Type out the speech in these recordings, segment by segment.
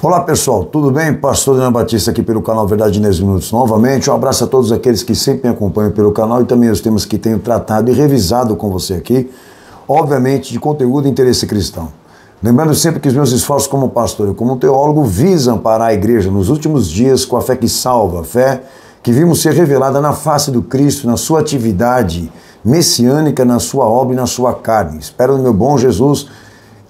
Olá pessoal, tudo bem? Pastor Daniel Batista aqui pelo canal Verdade em 10 Minutos novamente. Um abraço a todos aqueles que sempre me acompanham pelo canal e também os temas que tenho tratado e revisado com você aqui, obviamente de conteúdo e interesse cristão. Lembrando sempre que os meus esforços como pastor e como teólogo visam amparar a igreja nos últimos dias com a fé que salva, a fé que vimos ser revelada na face do Cristo, na sua atividade messiânica, na sua obra e na sua carne. Espero no meu bom Jesus,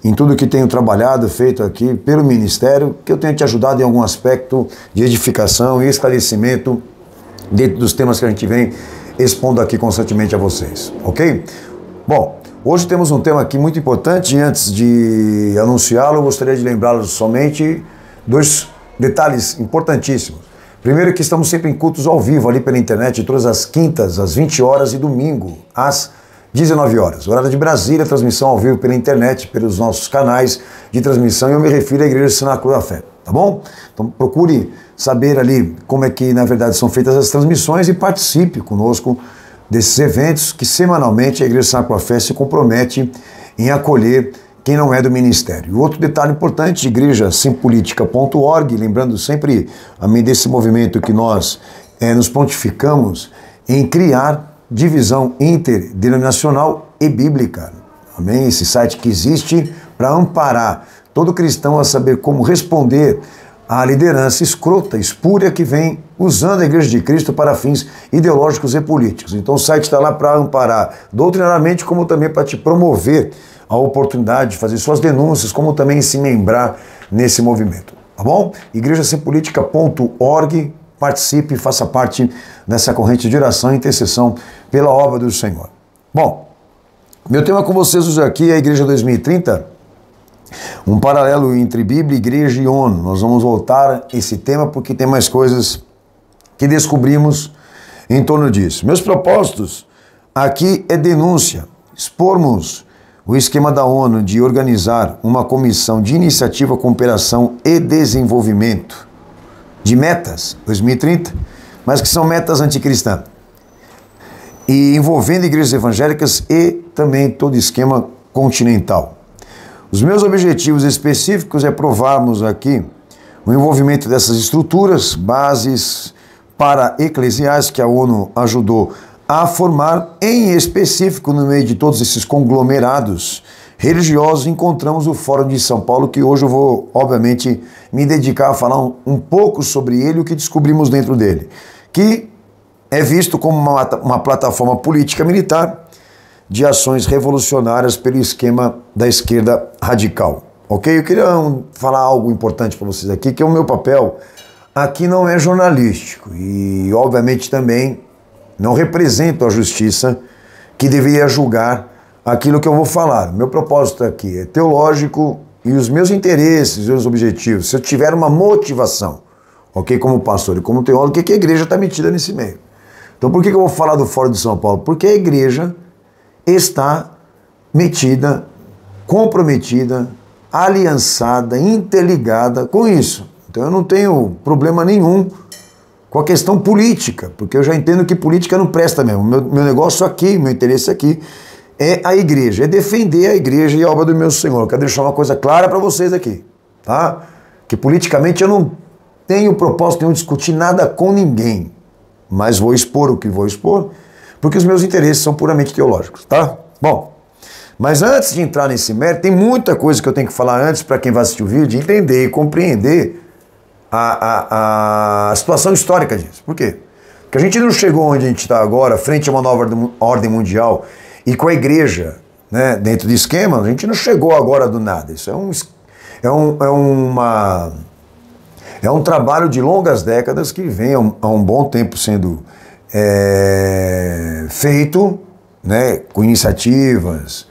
em tudo que tenho trabalhado, feito aqui pelo ministério, que eu tenha te ajudado em algum aspecto de edificação e esclarecimento dentro dos temas que a gente vem expondo aqui constantemente a vocês, ok? Bom, hoje temos um tema aqui muito importante e antes de anunciá-lo, eu gostaria de lembrá-los somente dois detalhes importantíssimos. Primeiro que estamos sempre em cultos ao vivo ali pela internet, todas as quintas, às 20 horas e domingo, às 19 horas. Horário de Brasília, transmissão ao vivo pela internet, pelos nossos canais de transmissão, e eu me refiro à Igreja Cenáculo da Fé, tá bom? Então procure saber ali como é que, na verdade, são feitas as transmissões e participe conosco desses eventos que semanalmente a Igreja Cenáculo da Fé se compromete em acolher quem não é do ministério. E outro detalhe importante, igrejasempolitica.org, lembrando sempre a mim desse movimento que nós nos pontificamos em criar divisão interdenominacional e bíblica. Amém? Esse site que existe para amparar todo cristão a saber como responder à liderança escrota, espúria que vem usando a Igreja de Cristo para fins ideológicos e políticos. Então o site está lá para amparar doutrinariamente, como também para te promover a oportunidade de fazer suas denúncias, como também se membrar nesse movimento. Tá bom? igrejasempolitica.org, participe e faça parte dessa corrente de oração e intercessão pela obra do Senhor. Bom, meu tema com vocês hoje aqui é a Igreja 2030, um paralelo entre Bíblia, Igreja e ONU. Nós vamos voltar a esse tema porque tem mais coisas que descobrimos em torno disso. Meus propósitos aqui é denúncia, expormos o esquema da ONU de organizar uma comissão de iniciativa, cooperação e desenvolvimento de metas 2030, mas que são metas anticristãs, e envolvendo igrejas evangélicas e também todo o esquema continental. Os meus objetivos específicos é provarmos aqui o envolvimento dessas estruturas, bases para eclesiais que a ONU ajudou a formar, em específico no meio de todos esses conglomerados religiosos, encontramos o Fórum de São Paulo, que hoje eu vou, obviamente, me dedicar a falar um pouco sobre ele, o que descobrimos dentro dele, que é visto como uma plataforma política militar de ações revolucionárias pelo esquema da esquerda radical, ok? Eu queria falar algo importante para vocês aqui, que é o meu papel aqui não é jornalístico e, obviamente, também não represento a justiça que deveria julgar aquilo que eu vou falar. Meu propósito aqui é teológico e os meus interesses, os meus objetivos. Se eu tiver uma motivação, ok, como pastor e como teólogo, o que a igreja está metida nesse meio? Então por que eu vou falar do Fórum de São Paulo? Porque a igreja está metida, comprometida, aliançada, interligada com isso. Então eu não tenho problema nenhum com a questão política, porque eu já entendo que política não presta mesmo. Meu negócio aqui, meu interesse aqui é a igreja, é defender a igreja e a obra do meu Senhor. Eu quero deixar uma coisa clara para vocês aqui, tá? Que politicamente eu não tenho propósito nenhum de discutir nada com ninguém, mas vou expor o que vou expor, porque os meus interesses são puramente teológicos, tá? Bom, mas antes de entrar nesse mérito, tem muita coisa que eu tenho que falar antes para quem vai assistir o vídeo, entender e compreender a situação histórica disso. Por quê? Porque a gente não chegou onde a gente está agora, frente a uma nova ordem mundial, e com a igreja, né, dentro do esquema, a gente não chegou agora do nada. Isso é um trabalho de longas décadas que vem há um bom tempo sendo feito, né, com iniciativas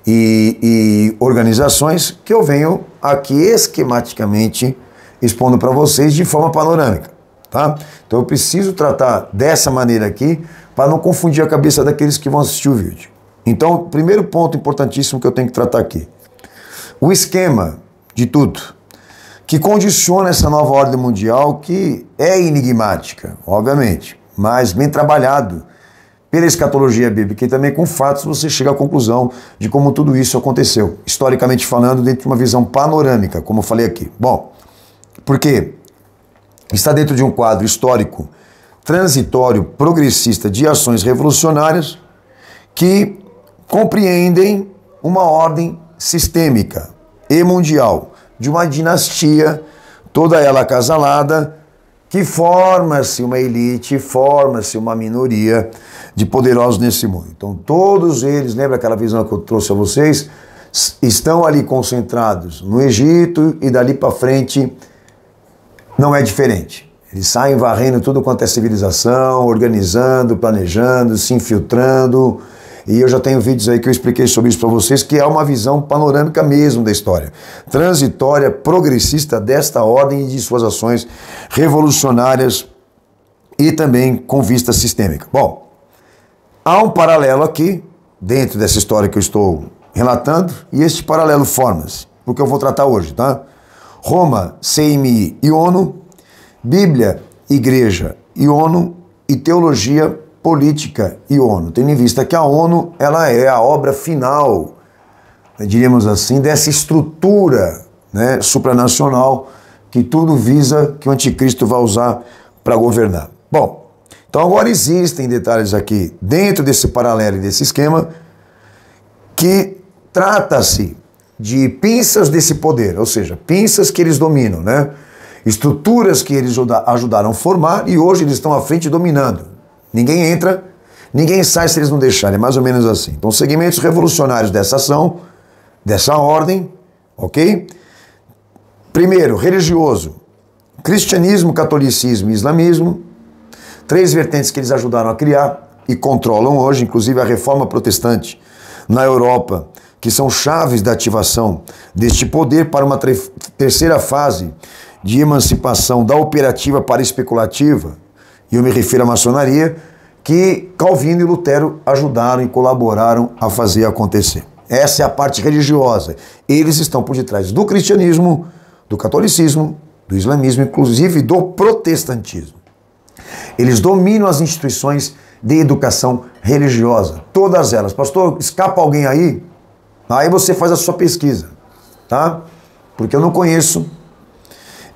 e organizações que eu venho aqui esquematicamente expondo para vocês de forma panorâmica, tá? Então eu preciso tratar dessa maneira aqui para não confundir a cabeça daqueles que vão assistir o vídeo. Então, primeiro ponto importantíssimo que eu tenho que tratar aqui. O esquema de tudo que condiciona essa nova ordem mundial, que é enigmática, obviamente, mas bem trabalhado pela escatologia bíblica e também com fatos, você chega à conclusão de como tudo isso aconteceu, historicamente falando, dentro de uma visão panorâmica, como eu falei aqui. Bom, Porque está dentro de um quadro histórico transitório, progressista de ações revolucionárias que compreendem uma ordem sistêmica e mundial, de uma dinastia, toda ela acasalada, que forma-se uma elite, forma-se uma minoria de poderosos nesse mundo. Então todos eles, lembra aquela visão que eu trouxe a vocês, estão ali concentrados no Egito e dali para frente não é diferente. Eles saem varrendo tudo quanto é civilização, organizando, planejando, se infiltrando. E eu já tenho vídeos aí que eu expliquei sobre isso para vocês, que é uma visão panorâmica mesmo da história. Transitória, progressista desta ordem e de suas ações revolucionárias e também com vista sistêmica. Bom, há um paralelo aqui, dentro dessa história que eu estou relatando, e este paralelo forma-se, o que eu vou tratar hoje, tá? Roma, CMI e ONU, Bíblia, Igreja e ONU, e Teologia, Política e ONU. Tendo em vista que a ONU, ela é a obra final, diríamos assim, dessa estrutura, né, supranacional, que tudo visa, que o anticristo vai usar para governar. Bom, então agora existem detalhes aqui, dentro desse paralelo e desse esquema, que trata-se de pinças desse poder, ou seja, pinças que eles dominam, né? Estruturas que eles ajudaram a formar e hoje eles estão à frente dominando. Ninguém entra, ninguém sai se eles não deixarem, é mais ou menos assim. Então, segmentos revolucionários dessa ação, dessa ordem, ok? Primeiro, religioso, cristianismo, catolicismo e islamismo, 3 vertentes que eles ajudaram a criar e controlam hoje, inclusive a reforma protestante na Europa, que são chaves da ativação deste poder para uma terceira fase de emancipação da operativa para a especulativa, e eu me refiro à maçonaria, que Calvino e Lutero ajudaram e colaboraram a fazer acontecer. Essa é a parte religiosa. Eles estão por detrás do cristianismo, do catolicismo, do islamismo, inclusive do protestantismo. Eles dominam as instituições de educação religiosa, todas elas. Pastor, escapa alguém aí? Aí você faz a sua pesquisa, tá? Porque eu não conheço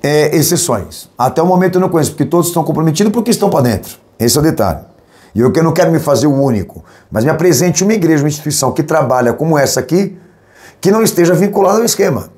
exceções. Até o momento eu não conheço, porque todos estão comprometidos porque estão para dentro. Esse é o detalhe. E eu não quero me fazer o único, mas me apresente uma igreja, uma instituição que trabalha como essa aqui, que não esteja vinculada ao esquema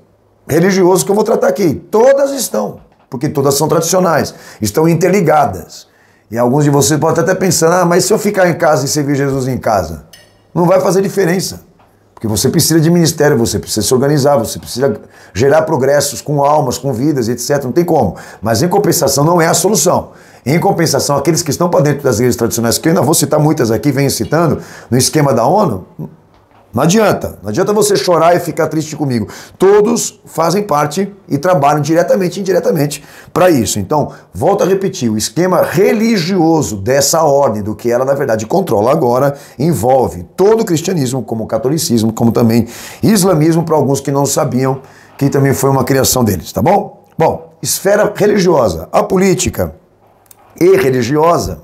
religioso que eu vou tratar aqui. Todas estão, porque todas são tradicionais, estão interligadas. E alguns de vocês podem até pensar, mas se eu ficar em casa e servir Jesus em casa, não vai fazer diferença. Porque você precisa de ministério, você precisa se organizar, você precisa gerar progressos com almas, com vidas, etc. Não tem como. Mas em compensação não é a solução. Em compensação, aqueles que estão para dentro das igrejas tradicionais, que eu ainda vou citar muitas aqui, venho citando, no esquema da ONU, não adianta. Não adianta você chorar e ficar triste comigo. Todos fazem parte e trabalham diretamente e indiretamente para isso. Então, volto a repetir, o esquema religioso dessa ordem, do que ela, na verdade, controla agora, envolve todo o cristianismo, como o catolicismo, como também islamismo, para alguns que não sabiam, que também foi uma criação deles, tá bom? Bom, esfera religiosa, a política e religiosa,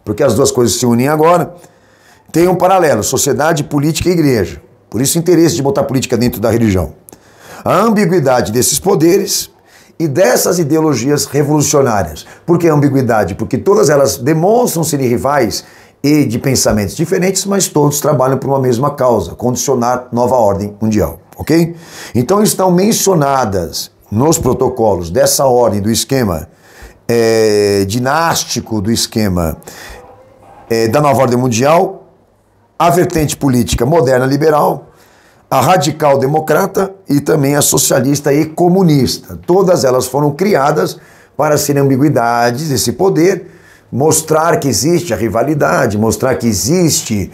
porque as duas coisas se unem agora, tem um paralelo, sociedade, política e igreja. Por isso o interesse de botar política dentro da religião. A ambiguidade desses poderes e dessas ideologias revolucionárias. Por que a ambiguidade? Porque todas elas demonstram serem rivais e de pensamentos diferentes, mas todos trabalham por uma mesma causa, condicionar nova ordem mundial, ok? Então estão mencionadas nos protocolos dessa ordem do esquema dinástico, do esquema da nova ordem mundial, a vertente política moderna liberal, a radical democrata e também a socialista e comunista. Todas elas foram criadas para serem ambiguidades desse poder, mostrar que existe a rivalidade, mostrar que existe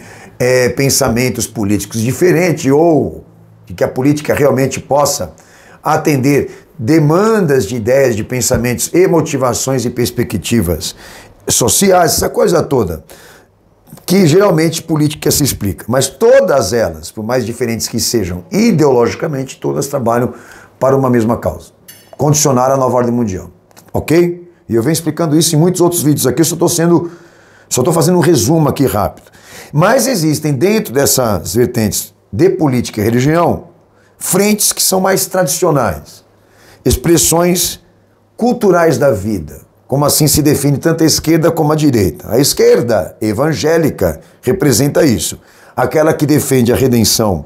pensamentos políticos diferentes ou que a política realmente possa atender demandas de ideias, de pensamentos e motivações e perspectivas sociais, essa coisa toda, que geralmente política se explica. Mas todas elas, por mais diferentes que sejam ideologicamente, todas trabalham para uma mesma causa: condicionar a nova ordem mundial. Ok? E eu venho explicando isso em muitos outros vídeos aqui, só estou fazendo um resumo aqui rápido. Mas existem dentro dessas vertentes de política e religião frentes que são mais tradicionais, expressões culturais da vida. Como assim se define tanto a esquerda como a direita? A esquerda evangélica representa isso. Aquela que defende a redenção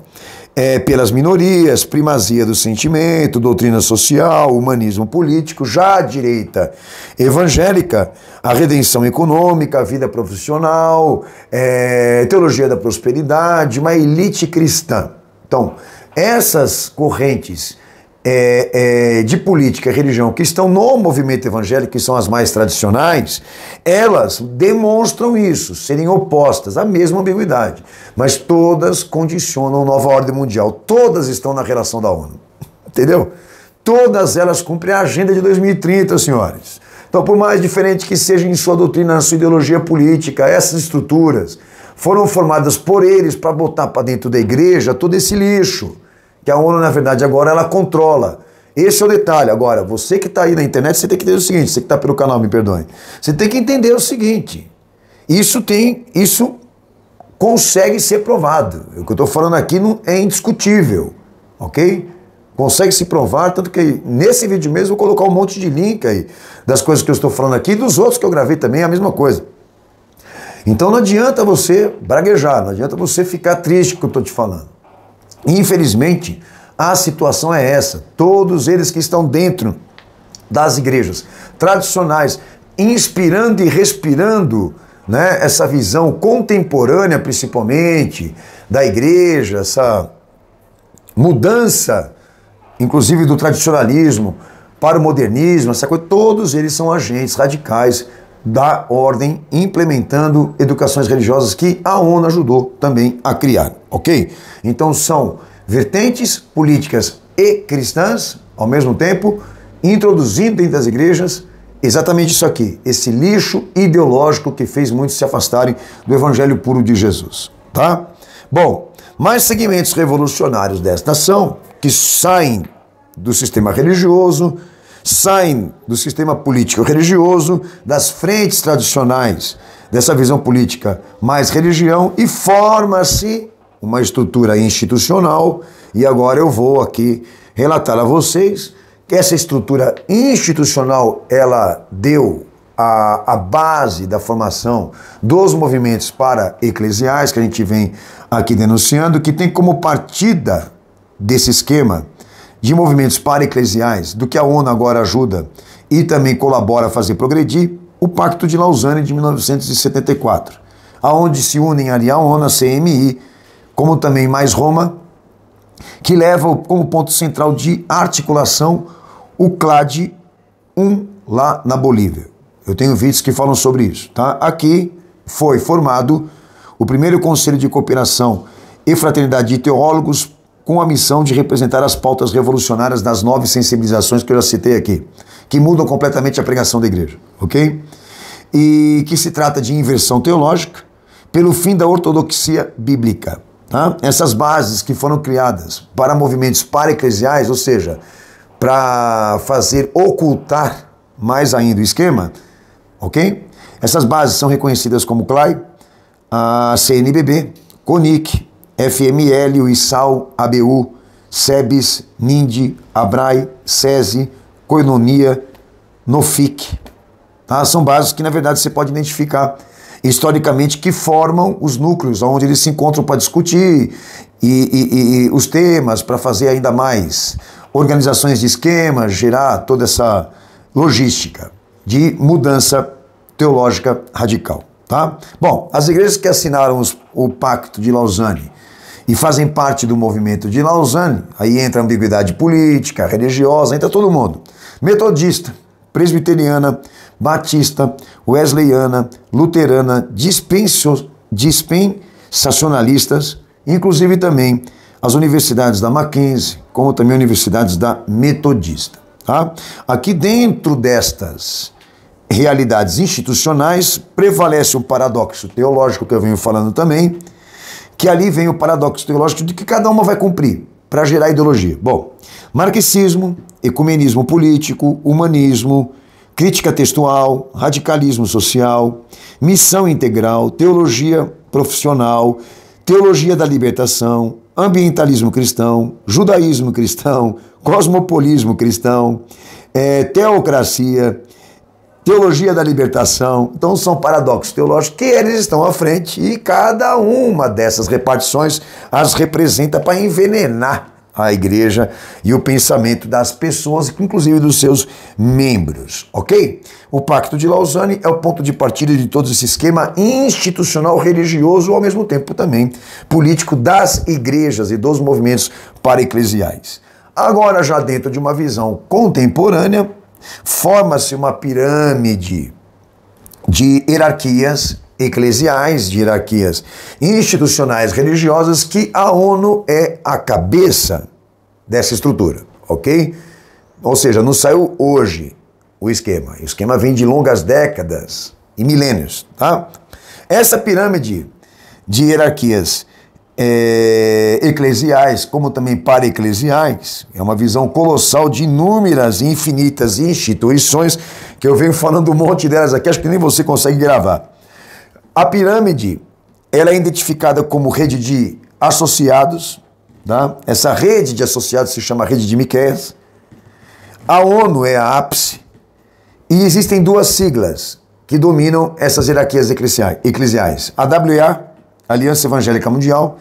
pelas minorias, primazia do sentimento, doutrina social, humanismo político. Já a direita evangélica, a redenção econômica, a vida profissional, teologia da prosperidade, uma elite cristã. Então, essas correntes de política e religião que estão no movimento evangélico, que são as mais tradicionais, elas demonstram isso, serem opostas, a mesma ambiguidade, mas todas condicionam nova ordem mundial, todas estão na relação da ONU, entendeu? Todas elas cumprem a agenda de 2030, senhores. Então, por mais diferente que seja em sua doutrina, na sua ideologia política, essas estruturas foram formadas por eles para botar para dentro da igreja todo esse lixo, que a ONU, na verdade, agora ela controla. Esse é o detalhe. Agora, você que está aí na internet, você tem que entender o seguinte, você que está pelo canal, me perdoe. Você tem que entender o seguinte, isso consegue ser provado. O que eu estou falando aqui não é indiscutível, ok? Consegue se provar, tanto que nesse vídeo mesmo eu vou colocar um monte de link aí das coisas que eu estou falando aqui e dos outros que eu gravei também, é a mesma coisa. Então não adianta você braguejar, não adianta você ficar triste com o que eu estou te falando. Infelizmente, a situação é essa. Todos eles que estão dentro das igrejas tradicionais, inspirando e respirando, né, essa visão contemporânea, principalmente, da igreja, essa mudança, inclusive do tradicionalismo para o modernismo, essa coisa, todos eles são agentes radicais da ordem, implementando educações religiosas que a ONU ajudou também a criar, ok? Então são vertentes políticas e cristãs, ao mesmo tempo, introduzindo dentro das igrejas exatamente isso aqui, esse lixo ideológico que fez muitos se afastarem do evangelho puro de Jesus, tá? Bom, mais segmentos revolucionários desta nação, que saem do sistema religioso, saem do sistema político-religioso, das frentes tradicionais dessa visão política mais religião, e forma-se uma estrutura institucional, e agora eu vou aqui relatar a vocês que essa estrutura institucional, ela deu a base da formação dos movimentos para-eclesiais, que a gente vem aqui denunciando, que tem como partida desse esquema de movimentos para-eclesiais, do que a ONU agora ajuda e também colabora a fazer progredir, o Pacto de Lausanne de 1974, aonde se unem ali a ONU, a CMI, como também mais Roma, que leva como ponto central de articulação o CLAD 1 lá na Bolívia. Eu tenho vídeos que falam sobre isso, tá? Aqui foi formado o primeiro Conselho de Cooperação e Fraternidade de Teólogos, com a missão de representar as pautas revolucionárias das 9 sensibilizações que eu já citei aqui, que mudam completamente a pregação da igreja, ok? E que se trata de inversão teológica pelo fim da ortodoxia bíblica, tá? Essas bases que foram criadas para movimentos para-eclesiais, ou seja, para fazer ocultar mais ainda o esquema, ok? Essas bases são reconhecidas como CLAI, a CNBB, CONIC, FML, o ISAL, ABU, SEBS, NIND, ABRAE, SESI, Coinonia, NOFIC. Tá? São bases que, na verdade, você pode identificar historicamente que formam os núcleos onde eles se encontram para discutir e os temas, para fazer ainda mais organizações de esquemas, gerar toda essa logística de mudança teológica radical. Tá? Bom, as igrejas que assinaram o Pacto de Lausanne e fazem parte do movimento de Lausanne, aí entra a ambiguidade política, religiosa, entra todo mundo. Metodista, presbiteriana, batista, wesleyana, luterana, dispensacionalistas, inclusive também as universidades da Mackenzie, como também universidades da Metodista. Tá? Aqui dentro destas realidades institucionais prevalece um paradoxo teológico que eu venho falando também, que ali vem o paradoxo teológico de que cada uma vai cumprir para gerar ideologia. Bom, marxismo, ecumenismo político, humanismo, crítica textual, radicalismo social, missão integral, teologia profissional, teologia da libertação, ambientalismo cristão, judaísmo cristão, cosmopolismo cristão, teocracia, teologia da libertação. Então são paradoxos teológicos que eles estão à frente e cada uma dessas repartições as representa para envenenar a igreja e o pensamento das pessoas, inclusive dos seus membros, ok? O Pacto de Lausanne é o ponto de partida de todo esse esquema institucional religioso, ao mesmo tempo também político das igrejas e dos movimentos paraeclesiais. Agora, já dentro de uma visão contemporânea, forma-se uma pirâmide de hierarquias eclesiais, de hierarquias institucionais religiosas, que a ONU é a cabeça dessa estrutura, ok? Ou seja, não saiu hoje o esquema vem de longas décadas e milênios, tá? Essa pirâmide de hierarquias eclesiais, como também paraeclesiais, é uma visão colossal de inúmeras e infinitas instituições, que eu venho falando um monte delas aqui, acho que nem você consegue gravar. A pirâmide, ela é identificada como rede de associados, tá? Essa rede de associados se chama rede de Miqueias. A ONU é a ápice e existem duas siglas que dominam essas hierarquias eclesiais. A AWA, Aliança Evangélica Mundial,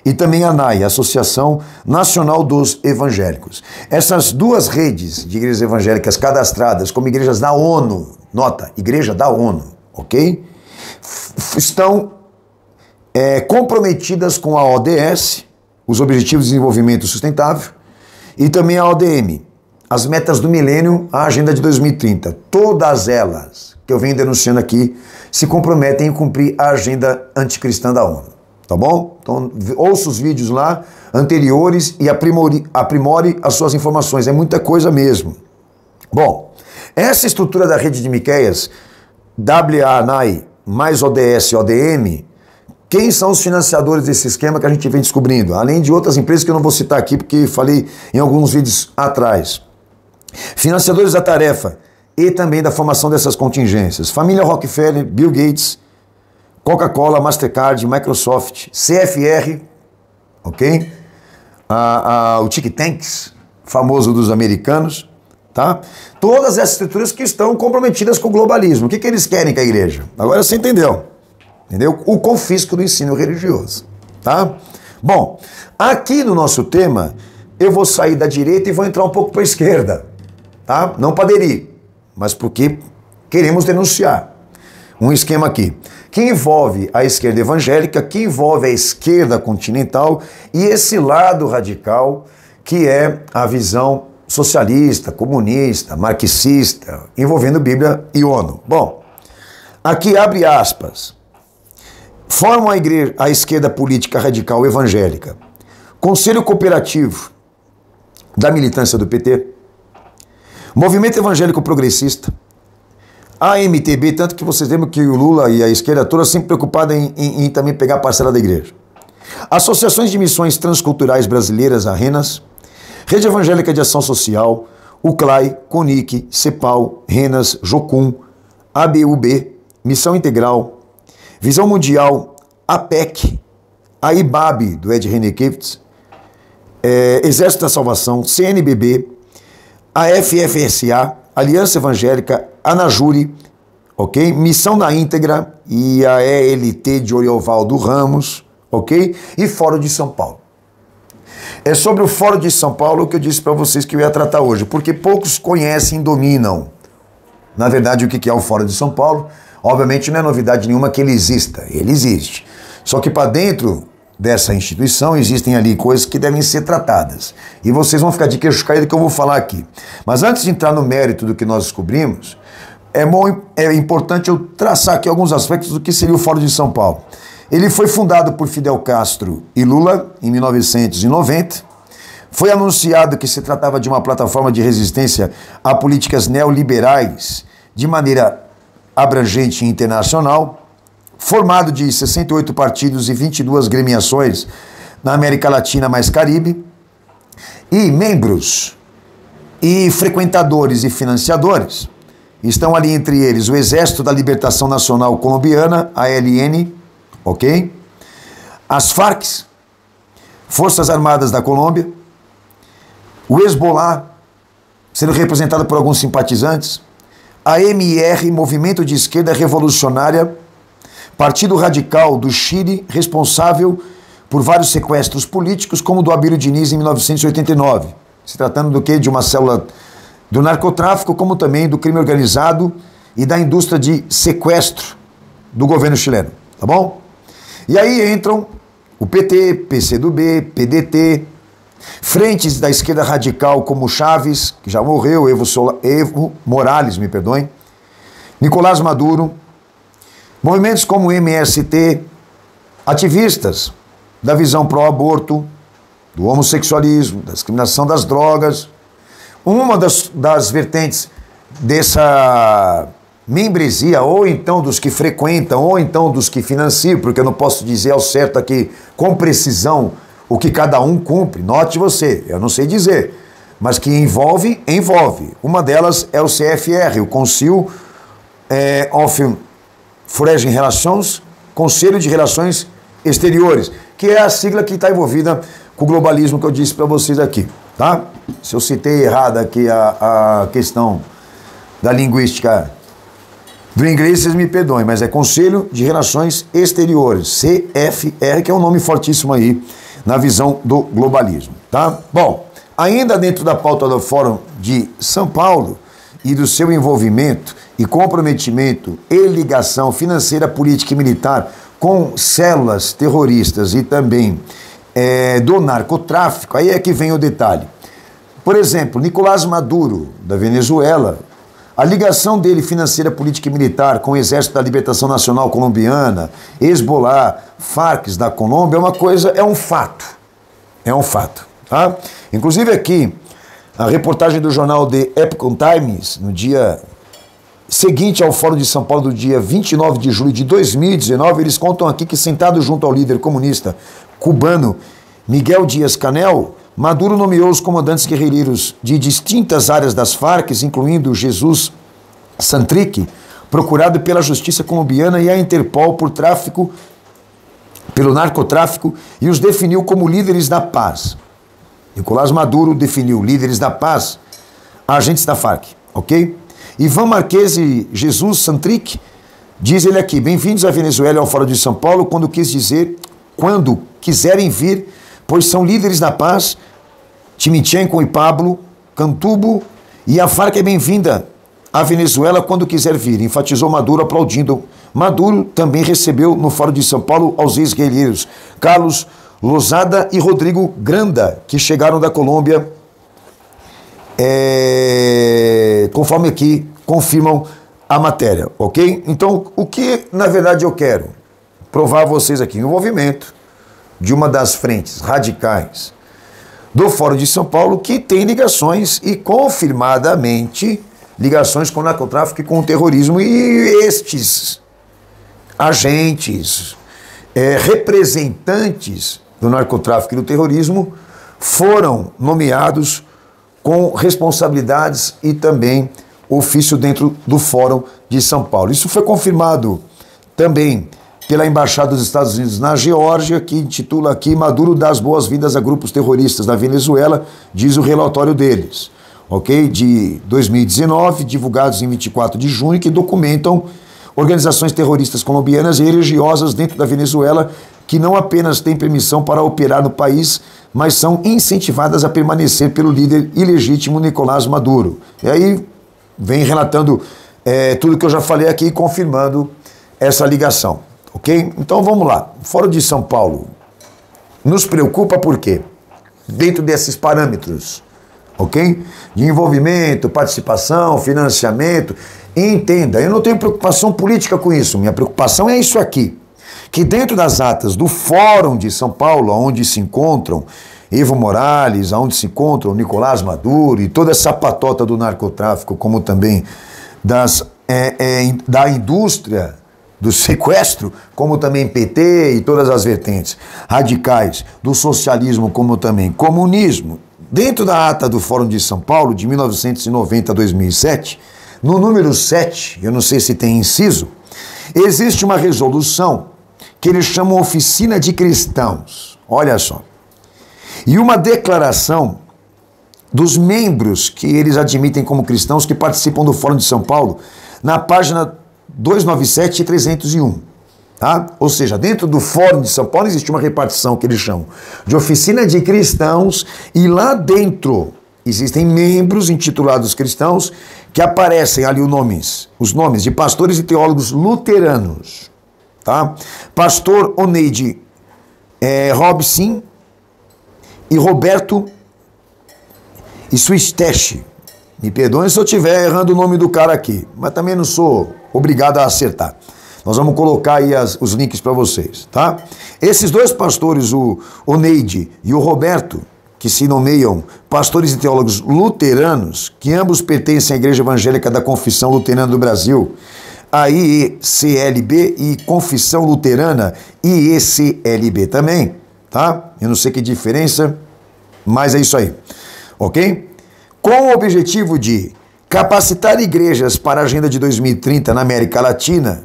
e também a ANAI, Associação Nacional dos Evangélicos. Essas duas redes de igrejas evangélicas cadastradas como igrejas da ONU, nota, igreja da ONU, ok? Estão comprometidas com a ODS, os Objetivos de Desenvolvimento Sustentável, e também a ODM, as metas do milênio, a Agenda de 2030. Todas elas, que eu venho denunciando aqui, se comprometem em cumprir a agenda anticristã da ONU, tá bom? Então, ouça os vídeos lá anteriores e aprimore as suas informações, é muita coisa mesmo. Bom, essa estrutura da rede de Miqueias, WA, ANAI, mais ODS e ODM, quem são os financiadores desse esquema que a gente vem descobrindo? Além de outras empresas que eu não vou citar aqui, porque falei em alguns vídeos atrás. Financiadores da tarefa e também da formação dessas contingências: família Rockefeller, Bill Gates, Coca-Cola, Mastercard, Microsoft, CFR, ok? O Think Tanks, famoso dos americanos, tá? Todas essas estruturas que estão comprometidas com o globalismo. O que eles querem com a igreja? Agora você entendeu. Entendeu? O confisco do ensino religioso, tá? Bom, aqui no nosso tema, eu vou sair da direita e vou entrar um pouco para a esquerda, tá? Não para aderir, mas porque queremos denunciar um esquema aqui que envolve a esquerda evangélica, que envolve a esquerda continental e esse lado radical que é a visão socialista, comunista, marxista, envolvendo Bíblia e ONU. Bom, aqui abre aspas. Formam a esquerda política radical evangélica, Conselho Cooperativo da militância do PT, Movimento Evangélico Progressista, AMTB, tanto que vocês lembram que o Lula e a esquerda toda sempre preocupada em também pegar a parcela da igreja. Associações de Missões Transculturais Brasileiras, a RENAS, Rede Evangélica de Ação Social, UCLAI, CONIC, CEPAL, RENAS, JOCUM, ABUB, Missão Integral, Visão Mundial, APEC, a IBAB, do Ed Renekiewicz, Exército da Salvação, CNBB, a FFSA, Aliança Evangélica, ANAJURI, ok? Missão na Íntegra e a ELT de Oriovaldo Ramos, ok? E Fórum de São Paulo. É sobre o Fórum de São Paulo que eu disse para vocês que eu ia tratar hoje, porque poucos conhecem e dominam, na verdade, o que é o Fórum de São Paulo. Obviamente não é novidade nenhuma que ele exista, ele existe. Só que para dentro dessa instituição existem ali coisas que devem ser tratadas. E vocês vão ficar de queixo caído que eu vou falar aqui. Mas antes de entrar no mérito do que nós descobrimos, é importante eu traçar aqui alguns aspectos do que seria o Fórum de São Paulo. Ele foi fundado por Fidel Castro e Lula em 1990. Foi anunciado que se tratava de uma plataforma de resistência a políticas neoliberais de maneira abrangente e internacional, formado de 68 partidos e 22 gremiações na América Latina mais Caribe, e membros e frequentadores e financiadores estão ali entre eles o Exército da Libertação Nacional Colombiana, ALN, ok? As Farc, Forças Armadas da Colômbia, o Hezbollah, sendo representada por alguns simpatizantes, a MR, Movimento de Esquerda Revolucionária, Partido Radical do Chile, responsável por vários sequestros políticos, como o do Abílio Diniz em 1989, se tratando do quê? De uma célula do narcotráfico, como também do crime organizado e da indústria de sequestro do governo chileno, tá bom? E aí entram o PT, PCdoB, PDT, frentes da esquerda radical como Chaves, que já morreu, Evo Morales, me perdoem, Nicolás Maduro, movimentos como MST, ativistas da visão pró-aborto, do homossexualismo, da discriminação das drogas. Uma das vertentes dessa membresia, ou então dos que frequentam, ou então dos que financiam, porque eu não posso dizer ao certo aqui com precisão o que cada um cumpre. Note você, eu não sei dizer, mas que envolve. Uma delas é o CFR, o Council of Foreign Relations, Conselho de Relações Exteriores, que é a sigla que está envolvida com o globalismo que eu disse para vocês aqui, tá? Se eu citei errado aqui a questão da linguística do inglês, vocês me perdoem, mas é Conselho de Relações Exteriores, CFR, que é um nome fortíssimo aí na visão do globalismo, tá? Bom, ainda dentro da pauta do Fórum de São Paulo e do seu envolvimento e comprometimento e ligação financeira, política e militar com células terroristas e também do narcotráfico, aí é que vem o detalhe. Por exemplo, Nicolás Maduro, da Venezuela, a ligação dele financeira, política e militar com o Exército da Libertação Nacional Colombiana, Hezbollah, Farc da Colômbia, é um fato. É um fato, tá? Inclusive aqui, a reportagem do jornal The Epoch Times, no dia seguinte ao Fórum de São Paulo, do dia 29 de julho de 2019, eles contam aqui que, sentado junto ao líder comunista cubano Miguel Díaz-Canel, Maduro nomeou os comandantes guerrilheiros de distintas áreas das Farc, incluindo Jesus Santrique, procurado pela justiça colombiana e a Interpol pelo narcotráfico, e os definiu como líderes da paz. Nicolás Maduro definiu líderes da paz, agentes da Farc, ok? Ivan Marques e Jesus Santrique, diz ele aqui: bem-vindos à Venezuela e ao Fórum de São Paulo, quando quiserem vir, pois são líderes da paz. Timichenko e Pablo Cantubo, e a Farc é bem-vinda à Venezuela quando quiser vir, enfatizou Maduro, aplaudindo. Maduro também recebeu no Fórum de São Paulo aos ex-guerrilheiros Carlos Lozada e Rodrigo Granda, que chegaram da Colômbia, conforme aqui confirmam a matéria, ok? Então, o que na verdade eu quero provar a vocês aqui? O envolvimento de uma das frentes radicais do Fórum de São Paulo, que tem ligações, e confirmadamente ligações com o narcotráfico e com o terrorismo, e estes agentes, representantes do narcotráfico e do terrorismo, foram nomeados com responsabilidades e também ofício dentro do Fórum de São Paulo. Isso foi confirmado também pela Embaixada dos Estados Unidos na Geórgia, que intitula aqui: Maduro dá as boas-vindas a grupos terroristas da Venezuela, diz o relatório deles, ok? De 2019, divulgados em 24 de junho, que documentam organizações terroristas colombianas e religiosas dentro da Venezuela, que não apenas têm permissão para operar no país, mas são incentivadas a permanecer pelo líder ilegítimo Nicolás Maduro. E aí vem relatando tudo que eu já falei aqui, confirmando essa ligação. Ok? Então vamos lá. O Fórum de São Paulo nos preocupa por quê? Dentro desses parâmetros, ok? De envolvimento, participação, financiamento. E entenda, eu não tenho preocupação política com isso. Minha preocupação é isso aqui. Que dentro das atas do Fórum de São Paulo, onde se encontram Evo Morales, onde se encontram Nicolás Maduro e toda essa patota do narcotráfico, como também da indústria do sequestro, como também PT e todas as vertentes radicais do socialismo, como também comunismo. Dentro da ata do Fórum de São Paulo, de 1990 a 2007, no número 7, eu não sei se tem inciso, existe uma resolução que eles chamam Oficina de Cristãos, olha só, e uma declaração dos membros que eles admitem como cristãos que participam do Fórum de São Paulo, na página 297 e 301. Tá? Ou seja, dentro do Fórum de São Paulo existe uma repartição que eles chamam de oficina de cristãos, e lá dentro existem membros intitulados cristãos que aparecem ali os nomes de pastores e teólogos luteranos. Tá? Pastor Oneide Robson e Roberto Swistech. Me perdoem se eu estiver errando o nome do cara aqui, mas também não sou obrigado a acertar. Nós vamos colocar aí os links para vocês, tá? Esses dois pastores, o Oneide e o Roberto, que se nomeiam pastores e teólogos luteranos, que ambos pertencem à Igreja Evangélica da Confissão Luterana do Brasil, a IECLB, e Confissão Luterana IECLB também, tá? Eu não sei que diferença, mas é isso aí, ok? Com o objetivo de capacitar igrejas para a Agenda de 2030 na América Latina,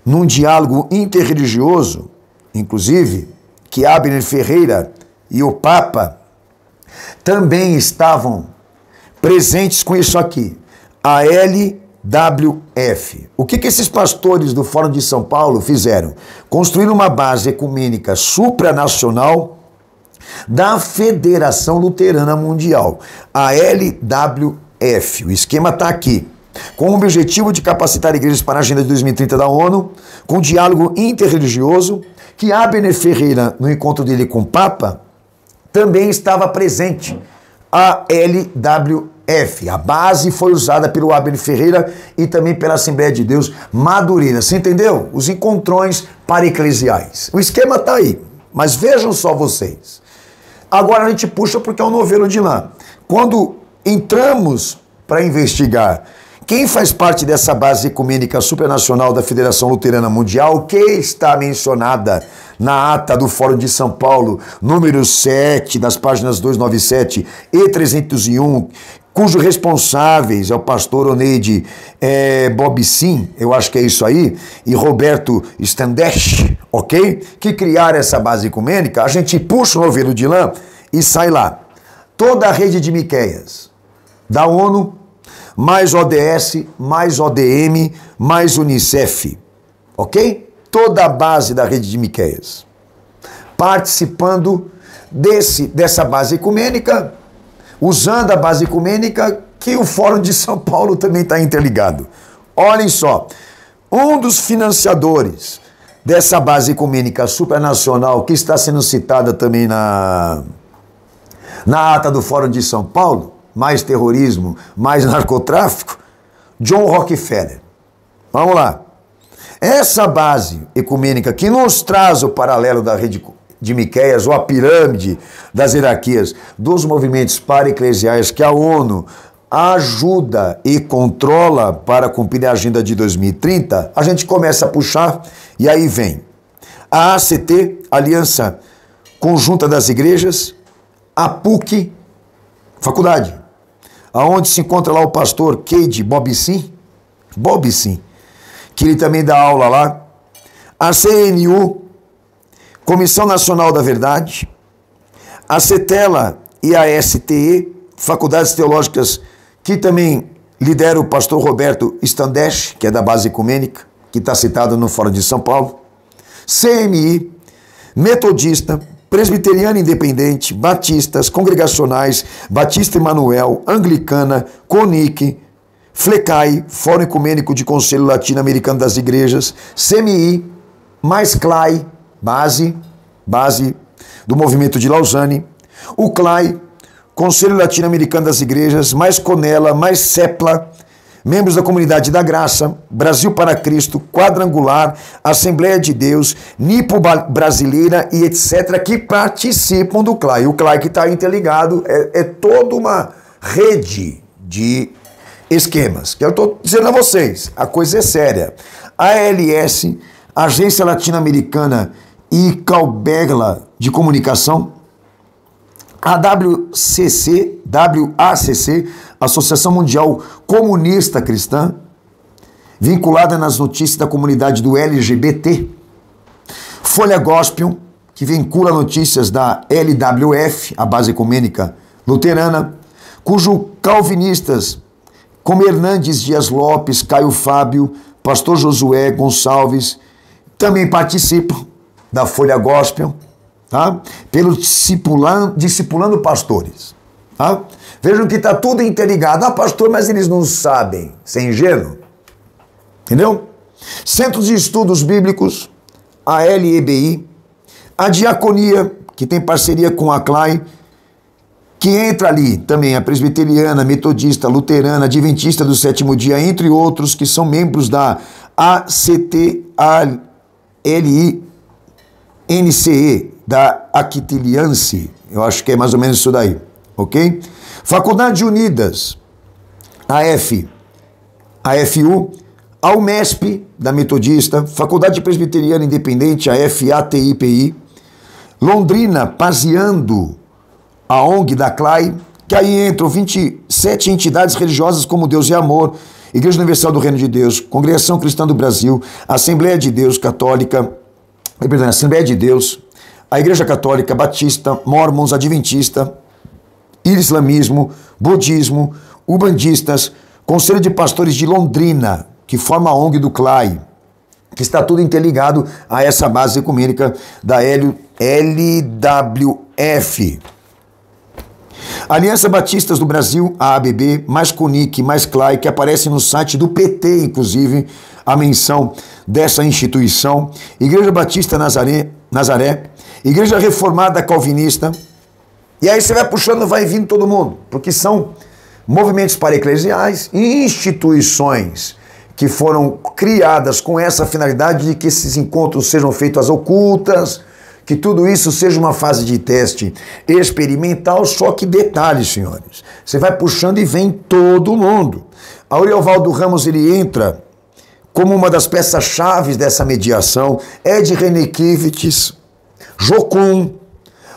num diálogo interreligioso, inclusive, que Abner Ferreira e o Papa também estavam presentes com isso aqui, a LWF. O que esses pastores do Fórum de São Paulo fizeram? Construíram uma base ecumênica supranacional da Federação Luterana Mundial, a LWF. O esquema está aqui. Com o objetivo de capacitar igrejas para a Agenda de 2030 da ONU, com diálogo interreligioso, que Abner Ferreira, no encontro dele com o Papa, também estava presente. A LWF. A base foi usada pelo Abner Ferreira e também pela Assembleia de Deus Madureira. Você entendeu? Os encontrões para-eclesiais. O esquema está aí, mas vejam só vocês. Agora a gente puxa porque é um novelo de lá. Quando entramos para investigar quem faz parte dessa base ecumênica supranacional da Federação Luterana Mundial, que está mencionada na ata do Fórum de São Paulo, número 7, das páginas 297 e 301, cujos responsáveis é o pastor Oneide Bobsin, eu acho que é isso aí, e Roberto Standesh, ok? Que criaram essa base ecumênica, a gente puxa o novelo de lã e sai lá. Toda a rede de Miqueias, da ONU, mais ODS, mais ODM, mais Unicef, ok? Toda a base da rede de Miqueias, participando dessa base ecumênica, usando a base ecumênica, que o Fórum de São Paulo também está interligado. Olhem só, um dos financiadores dessa base ecumênica supranacional, que está sendo citada também na ata do Fórum de São Paulo, mais terrorismo, mais narcotráfico, John Rockefeller. Vamos lá. Essa base ecumênica que nos traz o paralelo da rede de Miqueias, ou a pirâmide das hierarquias dos movimentos para-eclesiais que a ONU ajuda e controla para cumprir a Agenda de 2030, a gente começa a puxar e aí vem a ACT, Aliança Conjunta das Igrejas, a PUC, faculdade, aonde se encontra lá o pastor Cade Bobsin, que ele também dá aula lá, a CNU, Comissão Nacional da Verdade, a CETELA e a STE, faculdades teológicas que também lidera o pastor Roberto Standesh, que é da base ecumênica, que está citado no Fórum de São Paulo, CMI, Metodista, Presbiteriana Independente, Batistas, Congregacionais, Batista Emanuel, Anglicana, CONIC, FLECAI, Fórum Ecumênico de Conselho Latino-Americano das Igrejas, CMI, mais CLAI, base do Movimento de Lausanne, o CLAI, Conselho Latino-Americano das Igrejas, mais CONELA, mais CEPLA, membros da Comunidade da Graça, Brasil para Cristo, Quadrangular, Assembleia de Deus, Nipo Brasileira e etc., que participam do CLAI. O CLAI que está interligado é toda uma rede de esquemas, que eu estou dizendo a vocês, a coisa é séria. A ALS, Agência Latino-Americana e Calbegla de Comunicação, a WACC, Associação Mundial Comunista Cristã, vinculada nas notícias da comunidade do LGBT, Folha Gospel, que vincula notícias da LWF, a base ecumênica luterana, cujo calvinistas, como Hernandes Dias Lopes, Caio Fábio, pastor Josué Gonçalves, também participam da Folha Gospel, tá? Pelo discipulando pastores, tá? Vejam que está tudo interligado. Ah, pastor, mas eles não sabem. Você é ingênuo? Entendeu? Centros de Estudos Bíblicos, a LEBI, a Diaconia, que tem parceria com a CLAI, que entra ali também a presbiteriana, metodista, luterana, adventista do sétimo dia, entre outros, que são membros da ACTALI-NCE, da Aquitilianse, eu acho que é mais ou menos isso daí, ok? Faculdade Unidas, AFU, a UMESP, da Metodista, Faculdade Presbiteriana Independente, a FATIPI, Londrina, Paseando, a ONG da CLAI, que aí entram 27 entidades religiosas como Deus e Amor, Igreja Universal do Reino de Deus, Congregação Cristã do Brasil, Assembleia de Deus Católica, Assembleia de Deus, a Igreja Católica, Batista, Mormons, Adventista, Islamismo, Budismo, Ubandistas, Conselho de Pastores de Londrina, que forma a ONG do CLAI, que está tudo interligado a essa base ecumênica da LWF. Aliança Batistas do Brasil, a ABB, mais CONIC, mais CLAI, que aparece no site do PT, inclusive, a menção dessa instituição. Igreja Batista Nazaré, Igreja Reformada Calvinista. E aí você vai puxando, vai vindo todo mundo, porque são movimentos paraeclesiais e instituições que foram criadas com essa finalidade de que esses encontros sejam feitos às ocultas, que tudo isso seja uma fase de teste experimental, só que detalhe, senhores, você vai puxando e vem todo mundo. Aurelvaldo Ramos, ele entra como uma das peças-chave dessa mediação, Ed Renekiewicz, Jocum,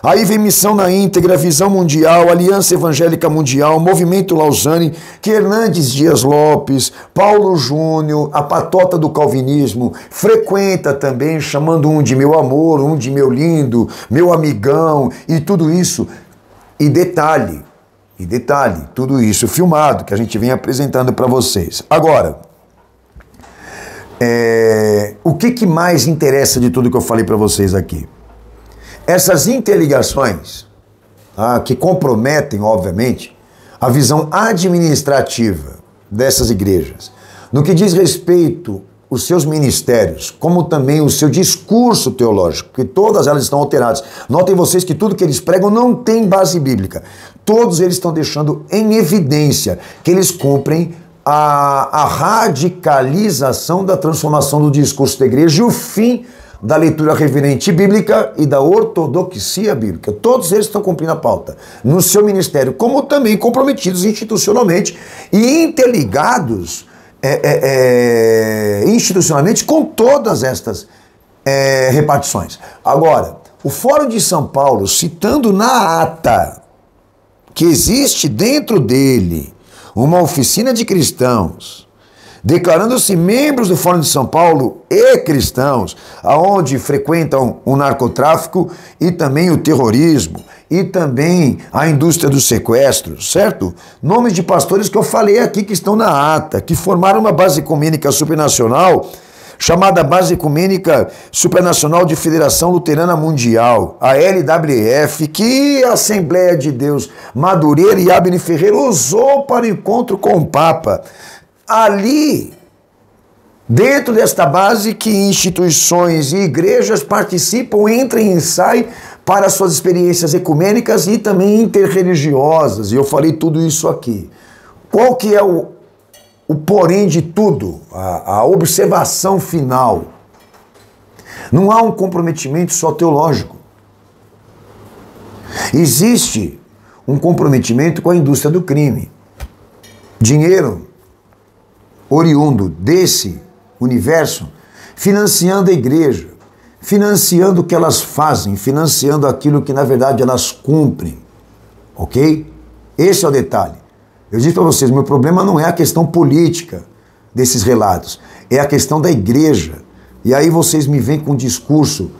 aí vem Missão na Íntegra, Visão Mundial, Aliança Evangélica Mundial, Movimento Lausanne, que Hernandes Dias Lopes, Paulo Júnior, a patota do calvinismo, frequenta também, chamando um de meu amor, um de meu lindo, meu amigão, e tudo isso. E detalhe, tudo isso filmado, que a gente vem apresentando para vocês. Agora, o que mais interessa de tudo que eu falei para vocês aqui? Essas interligações, que comprometem, obviamente, a visão administrativa dessas igrejas, no que diz respeito aos seus ministérios, como também o seu discurso teológico, porque todas elas estão alteradas. Notem vocês que tudo que eles pregam não tem base bíblica. Todos eles estão deixando em evidência que eles cumprem a radicalização da transformação do discurso da igreja e o fim da leitura reverente bíblica e da ortodoxia bíblica. Todos eles estão cumprindo a pauta no seu ministério, como também comprometidos institucionalmente e interligados institucionalmente com todas estas repartições. Agora, o Fórum de São Paulo, citando na ata que existe dentro dele uma oficina de cristãos, declarando-se membros do Fórum de São Paulo e cristãos, aonde frequentam o narcotráfico e também o terrorismo e também a indústria do sequestro, certo? Nomes de pastores que eu falei aqui que estão na ata, que formaram uma base ecumênica supranacional chamada Base Ecumênica Supranacional de Federação Luterana Mundial, a LWF, que a Assembleia de Deus Madureira e Abner Ferreira usou para o encontro com o Papa. Ali, dentro desta base que instituições e igrejas participam, entram e saem para suas experiências ecumênicas e também interreligiosas. E eu falei tudo isso aqui. Qual que é o porém de tudo? A observação final. Não há um comprometimento só teológico. Existe um comprometimento com a indústria do crime. Dinheiro oriundo desse universo, financiando a igreja, financiando o que elas fazem, financiando aquilo que na verdade elas cumprem, ok? Esse é o detalhe. Eu disse para vocês, meu problema não é a questão política desses relatos, é a questão da igreja. E aí vocês me vêm com um discurso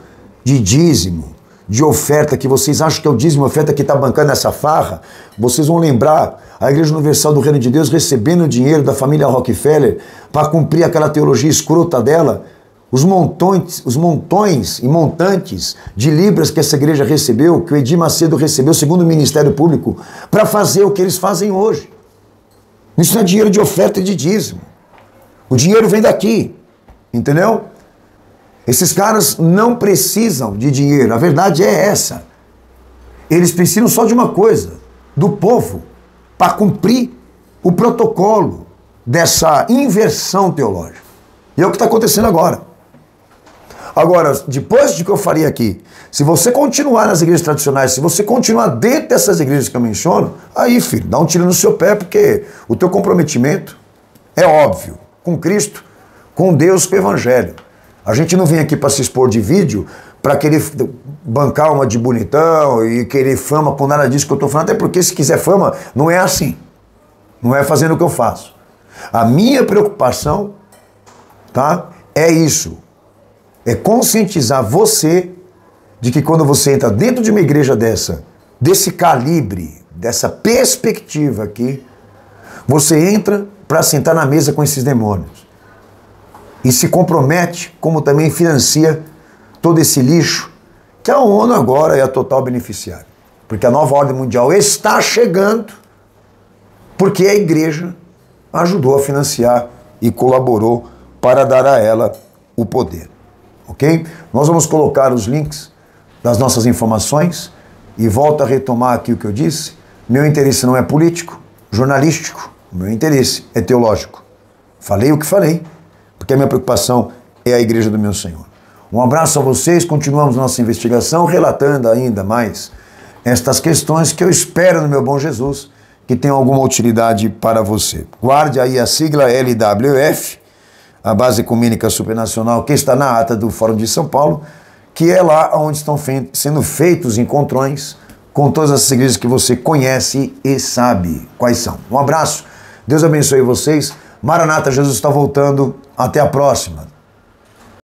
de dízimo, de oferta que vocês acham que é o dízimo, oferta que está bancando essa farra, vocês vão lembrar a Igreja Universal do Reino de Deus recebendo dinheiro da família Rockefeller para cumprir aquela teologia escrota dela, os montões e montantes de libras que essa igreja recebeu, que o Edir Macedo recebeu, segundo o Ministério Público, para fazer o que eles fazem hoje. Isso não é dinheiro de oferta e de dízimo. O dinheiro vem daqui, entendeu? Esses caras não precisam de dinheiro, a verdade é essa. Eles precisam só de uma coisa, do povo, para cumprir o protocolo dessa inversão teológica. E é o que está acontecendo agora. Agora, depois de que eu falei aqui, se você continuar nas igrejas tradicionais, se você continuar dentro dessas igrejas que eu menciono, aí, filho, dá um tiro no seu pé, porque o teu comprometimento é óbvio, com Cristo, com Deus, com o Evangelho. A gente não vem aqui para se expor de vídeo, para querer bancar uma de bonitão e querer fama por nada disso que eu estou falando, até porque se quiser fama, não é assim. Não é fazendo o que eu faço. A minha preocupação, tá, é isso. É conscientizar você de que quando você entra dentro de uma igreja desse calibre, dessa perspectiva aqui, você entra para sentar na mesa com esses demônios. E se compromete, como também financia todo esse lixo, que a ONU agora é a total beneficiária. Porque a nova ordem mundial está chegando, porque a igreja ajudou a financiar e colaborou para dar a ela o poder. Ok? Nós vamos colocar os links das nossas informações e volto a retomar aqui o que eu disse. Meu interesse não é político, jornalístico, meu interesse é teológico. Falei o que falei, porque a minha preocupação é a igreja do meu Senhor. Um abraço a vocês, continuamos nossa investigação, relatando ainda mais estas questões que eu espero no meu bom Jesus que tenham alguma utilidade para você. Guarde aí a sigla LWF, a Base Ecumênica Supranacional, que está na ata do Fórum de São Paulo, que é lá onde estão sendo feitos encontrões com todas as igrejas que você conhece e sabe quais são. Um abraço, Deus abençoe vocês. Maranata, Jesus está voltando. Até a próxima.